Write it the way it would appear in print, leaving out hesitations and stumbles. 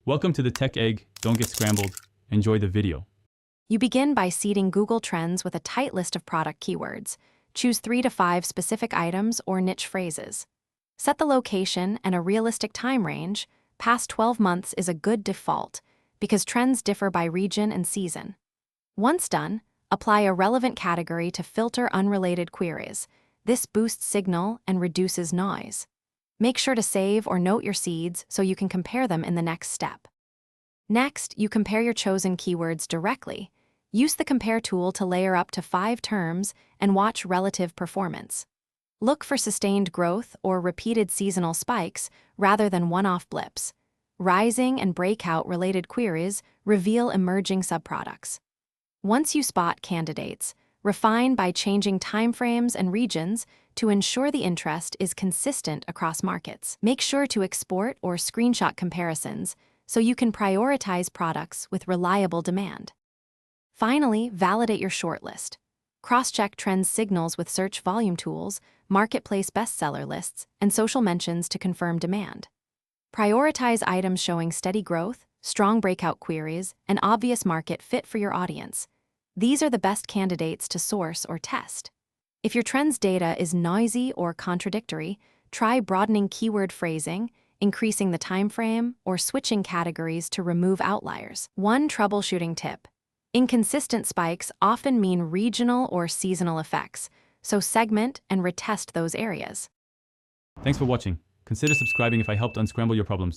Welcome to the Tech Egg. Don't get scrambled. Enjoy the video. You begin by seeding Google Trends with a tight list of product keywords. Choose 3 to 5 specific items or niche phrases. Set the location and a realistic time range. Past 12 months is a good default because trends differ by region and season. Once done, apply a relevant category to filter unrelated queries. This boosts signal and reduces noise. Make sure to save or note your seeds so you can compare them in the next step. Next, you compare your chosen keywords directly. Use the Compare tool to layer up to 5 terms and watch relative performance. Look for sustained growth or repeated seasonal spikes rather than one-off blips. Rising and breakout-related queries reveal emerging subproducts. Once you spot candidates, refine by changing timeframes and regions to ensure the interest is consistent across markets. Make sure to export or screenshot comparisons so you can prioritize products with reliable demand. Finally, validate your shortlist. Cross-check trends signals with search volume tools, marketplace bestseller lists, and social mentions to confirm demand. Prioritize items showing steady growth, strong breakout queries, and obvious market fit for your audience. These are the best candidates to source or test. If your trends data is noisy or contradictory, try broadening keyword phrasing, increasing the time frame, or switching categories to remove outliers. One troubleshooting tip: inconsistent spikes often mean regional or seasonal effects, so segment and retest those areas. Thanks for watching. Consider subscribing if I helped unscramble your problems.